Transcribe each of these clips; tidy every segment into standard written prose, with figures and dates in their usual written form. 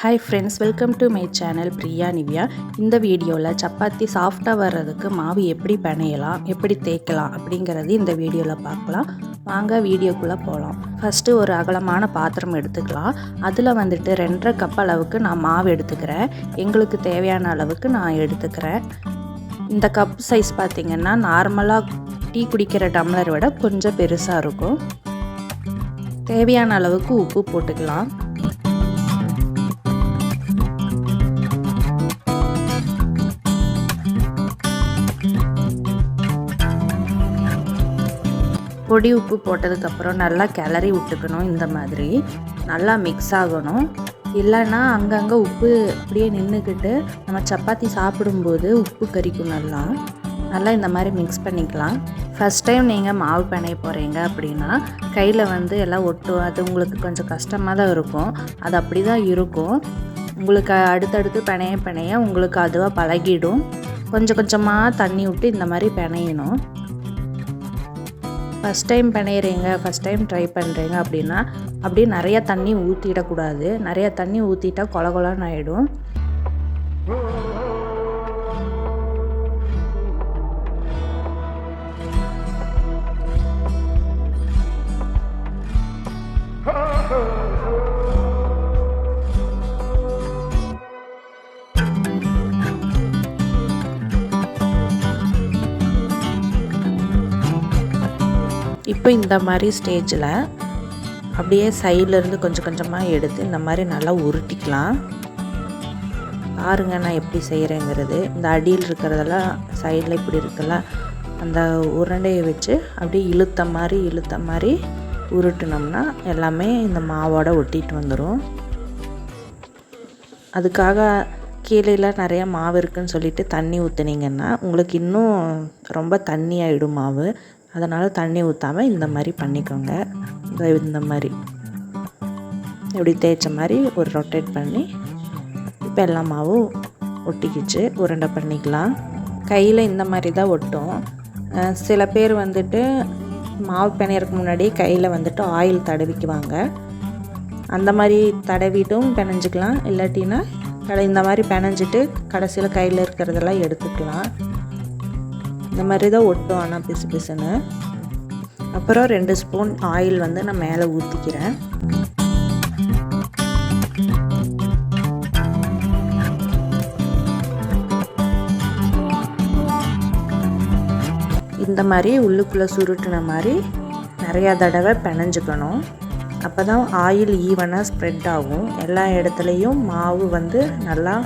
Hi friends, welcome to my channel Priya Nivea. இந்த வீடியோவில் சப்பாத்தி சாஃப்டாக வர்றதுக்கு மாவு எப்படி பிணையலாம், எப்படி தேய்க்கலாம் அப்படிங்கிறது இந்த வீடியோவில் பார்க்கலாம். வாங்க வீடியோக்குள்ளே போகலாம். ஃபஸ்ட்டு ஒரு அகலமான பாத்திரம் எடுத்துக்கலாம். அதில் வந்துட்டு 2.5 கப் அளவுக்கு நான் மாவு எடுத்துக்கிறேன். எங்களுக்கு தேவையான அளவுக்கு நான் எடுத்துக்கிறேன். இந்த கப் சைஸ் பார்த்திங்கன்னா நார்மலாக டீ குடிக்கிற டம்ளரை விட கொஞ்சம் பெருசாக இருக்கும். தேவையான அளவுக்கு உப்பு போட்டுக்கலாம். பொடி உப்பு போட்டதுக்கப்புறம் நல்லா கிளறி விட்டுக்கணும். இந்த மாதிரி நல்லா மிக்ஸ் ஆகணும். இல்லைன்னா அங்கங்கே உப்பு அப்படியே நின்றுக்கிட்டு நம்ம சப்பாத்தி சாப்பிடும்போது உப்பு கறிக்கும். நல்லா இந்த மாதிரி மிக்ஸ் பண்ணிக்கலாம். ஃபஸ்ட் டைம் நீங்கள் மாவு பிணைய போகிறீங்க அப்படின்னா கையில் எல்லாம் ஒட்டும். அது உங்களுக்கு கொஞ்சம் கஷ்டமாக தான் இருக்கும். அது அப்படி தான் இருக்கும். உங்களுக்கு அடுத்தடுத்து பிணைய உங்களுக்கு அதுவாக பழகிடும். கொஞ்சம் கொஞ்சமாக தண்ணி விட்டு இந்த மாதிரி பிணையணும். ஃபஸ்ட் டைம் பிணையிறீங்க, ஃபஸ்ட் டைம் ட்ரை பண்ணுறீங்க அப்படின்னா அப்படியே நிறையா தண்ணி ஊற்றிடக்கூடாது. நிறையா தண்ணி ஊற்றிட்டா கொல கொலன்னு ஆகிடும். இப்போ இந்த மாதிரி ஸ்டேஜில் அப்படியே சைட்லேருந்து கொஞ்சம் கொஞ்சமாக எடுத்து இந்த மாதிரி நல்லா உருட்டிக்கலாம். பாருங்கள் நான் எப்படி செய்கிறேங்கிறது. இந்த அடியில் இருக்கிறதெல்லாம் சைடில் இப்படி இருக்குல்ல, அந்த உருண்டையை வச்சு அப்படியே இழுத்த மாதிரி உருட்டினோம்னா எல்லாமே இந்த மாவோட ஒட்டிட்டு வந்துடும். அதுக்காக கீழேலாம் நிறையா மாவு இருக்குதுன்னு சொல்லிவிட்டு தண்ணி ஊற்றுனீங்கன்னா உங்களுக்கு இன்னும் ரொம்ப தண்ணி ஆகிடும் மாவு. அதனால் தண்ணி ஊற்றாமல் இந்த மாதிரி பண்ணிக்கோங்க. இந்த மாதிரி இப்படி தேய்ச்ச மாதிரி ஒரு ரொட்டேட் பண்ணி இப்போ எல்லா மாவும் ஒட்டிக்கிச்சு. உருண்டை பண்ணிக்கலாம். கையில் இந்த மாதிரி தான் ஒட்டும். சில பேர் மாவு பிணையறதுக்கு முன்னாடி கையில் ஆயில் தடவிக்குவாங்க. அந்த மாதிரி தடவிட்டும் பிணைஞ்சிக்கலாம். இல்லாட்டினா இந்த மாதிரி பிணைஞ்சிட்டு கடைசியில் கையில் இருக்கிறதெல்லாம் எடுத்துக்கலாம். இந்த மாதிரி தான் ஒட்டும். ஆனால் பிசு பிசுன்னு. அப்புறம் 2 ஸ்பூன் ஆயில் நான் மேலே ஊற்றிக்கிறேன். இந்த மாதிரி உள்ளுக்குள்ளே சுருட்டின மாதிரி நிறையா தடவை பிணைஞ்சிக்கணும். அப்போ தான் ஆயில் ஈவனாக ஸ்ப்ரெட் ஆகும். எல்லா இடத்துலையும் மாவு நல்லா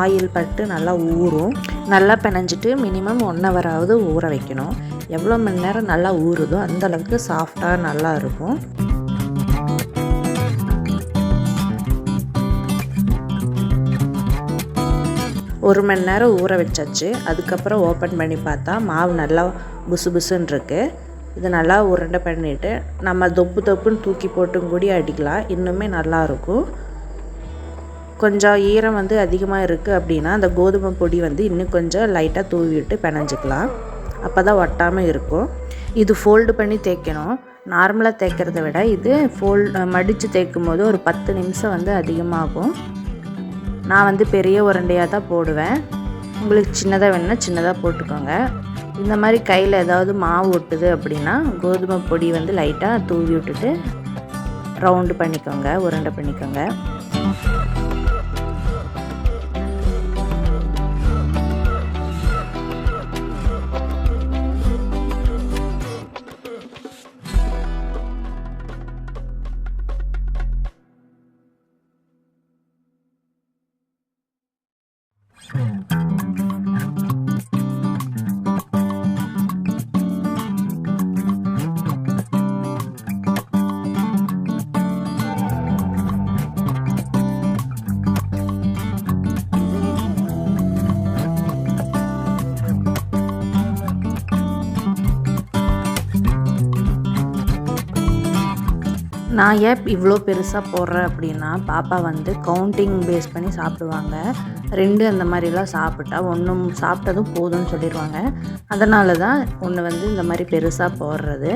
ஆயில் பட்டு நல்லா ஊறும். நல்லா பிணைஞ்சிட்டு மினிமம் 1 ஹவராவது ஊற வைக்கணும். எவ்வளோ மணி நேரம் நல்லா ஊறுதோ அந்தளவுக்கு சாஃப்டாக நல்லா இருக்கும். ஒரு மணி நேரம் ஊற வச்சாச்சு. அதுக்கப்புறம் ஓப்பன் பண்ணி பார்த்தா மாவு நல்லா புசு புசுன்னு இருக்குது. இது நல்லா உருண்டை பண்ணிவிட்டு நம்ம தொப்புன்னு தூக்கி போட்டும் கூடி அடிக்கலாம். இன்னுமே நல்லாயிருக்கும். கொஞ்சம் ஈரம் அதிகமாக இருக்குது அப்படின்னா அந்த கோதுமை பொடி இன்னும் கொஞ்சம் லைட்டாக தூவி விட்டு பிணைஞ்சிக்கலாம். அப்போ தான் ஒட்டாமல் இருக்கும். இது ஃபோல்டு பண்ணி தேய்க்கணும். நார்மலாக தேய்க்கிறத விட இது மடித்து தேய்க்கும் போது ஒரு 10 நிமிஷம் அதிகமாகும். நான் பெரிய உருண்டையாக தான் போடுவேன். உங்களுக்கு சின்னதாக வேணுன்னா சின்னதாக போட்டுக்கோங்க. இந்த மாதிரி கையில் ஏதாவது மாவு ஒட்டுது அப்படின்னா கோதுமை பொடி லைட்டாக தூவி விட்டுட்டு ரவுண்டு பண்ணிக்கோங்க, உருண்டை பண்ணிக்கோங்க. நான் ஏன் இவ்வளோ பெருசாக போடுறேன் அப்படின்னா பாப்பா கவுண்டிங் பேஸ் பண்ணி சாப்பிடுவாங்க. 2 அந்த மாதிரிலாம் சாப்பிட்டா 1 சாப்பிட்டதும் போதும்னு சொல்லிடுவாங்க. அதனால தான் ஒன்று இந்த மாதிரி பெருசாக போடுறது.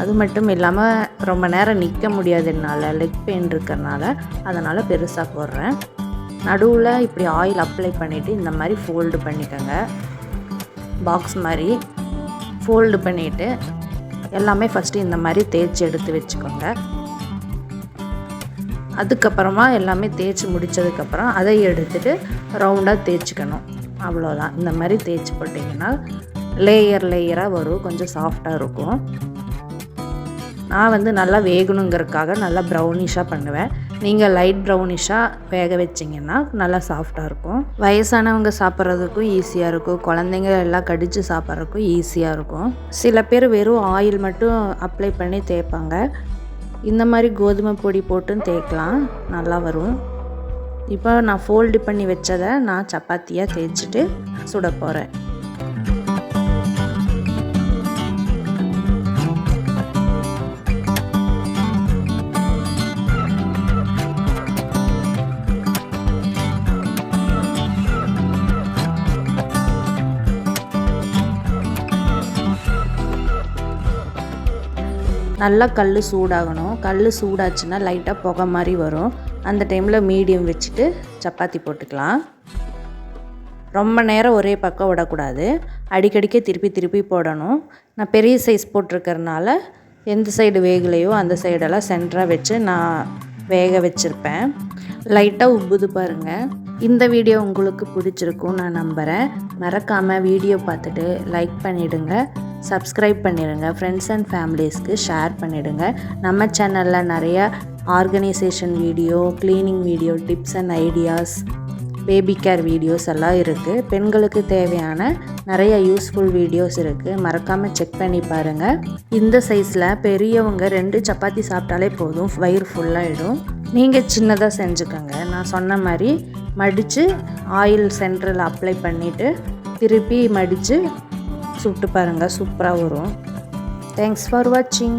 அது மட்டும் இல்லாமல் ரொம்ப நேரம் நிற்க முடியாததுனால லெக் பெயின் இருக்கிறனால அதனால் பெருசாக போடுறேன். நடுவில் இப்படி ஆயில் அப்ளை பண்ணிவிட்டு இந்த மாதிரி ஃபோல்டு பண்ணிக்கோங்க. பாக்ஸ் மாதிரி ஃபோல்டு பண்ணிவிட்டு எல்லாமே ஃபஸ்ட்டு இந்த மாதிரி தேய்ச்சி எடுத்து வச்சுக்கோங்க. அதுக்கப்புறமா எல்லாமே தேய்ச்சி முடித்ததுக்கப்புறம் அதை எடுத்துகிட்டு ரவுண்டாக தேய்ச்சிக்கணும். அவ்வளோதான். இந்த மாதிரி தேய்ச்சி போட்டிங்கன்னா லேயராக வரும், கொஞ்சம் சாஃப்டாக இருக்கும். நான் நல்லா வேகணுங்கிறதுக்காக நல்லா ப்ரௌனிஷாக பண்ணுவேன். நீங்கள் லைட் ப்ரௌனிஷாக வேக வச்சிங்கன்னா நல்லா சாஃப்டாக இருக்கும். வயசானவங்க சாப்பிட்றதுக்கும் ஈஸியாக இருக்கும், குழந்தைங்க எல்லாம் கடித்து சாப்பிட்றதுக்கும் ஈஸியாக இருக்கும். சில பேர் வெறும் ஆயில் மட்டும் அப்ளை பண்ணி தேய்ப்பாங்க. இந்த மாதிரி கோதுமை பொடி போட்டும் தேய்க்கலாம், நல்லா வரும். இப்போ நான் ஃபோல்டு பண்ணி வச்சதை நான் சப்பாத்தியாக தேய்ச்சிட்டு சுட போகிறேன். நல்லா கல் சூடாகணும். கல் சூடாச்சுன்னா லைட்டாக புகை மாதிரி வரும். அந்த டைமில் மீடியம் வச்சுட்டு சப்பாத்தி போட்டுக்கலாம். ரொம்ப நேரம் ஒரே பக்கம் விடக்கூடாது, அடிக்கடிக்க திருப்பி போடணும். நான் பெரிய சைஸ் போட்டிருக்கறனால எந்த சைடு வேகலையோ அந்த சைடெல்லாம் சென்டராக வச்சு நான் வேக வச்சுருப்பேன். லைட்டாக உப்புது பாருங்கள். இந்த வீடியோ உங்களுக்கு பிடிச்சிருக்கும் நான் நம்புகிறேன். மறக்காமல் வீடியோ பார்த்துட்டு லைக் பண்ணிவிடுங்க, சப்ஸ்கிரைப் பண்ணிடுங்க, ஃப்ரெண்ட்ஸ் அண்ட் ஃபேமிலிஸ்க்கு ஷேர் பண்ணிவிடுங்க. நம்ம சேனலில் நிறையா organisation video, cleaning video, tips and ideas, baby care videos எல்லாம் இருக்குது. பெண்களுக்கு தேவையான நிறைய யூஸ்ஃபுல் வீடியோஸ் இருக்குது, மறக்காமல் செக் பண்ணி பாருங்கள். இந்த சைஸில் பெரியவங்க 2 சப்பாத்தி சாப்பிட்டாலே போதும், வயிறு ஃபுல்லாகிடும். நீங்கள் சின்னதாக செஞ்சுக்கோங்க. நான் சொன்ன மாதிரி மடித்து ஆயில் சென்டரில் அப்ளை பண்ணிவிட்டு திருப்பி மடித்து சுட்டு பாருங்கள், சூப்பராக வரும். தேங்க்ஸ் ஃபார் வாட்சிங்.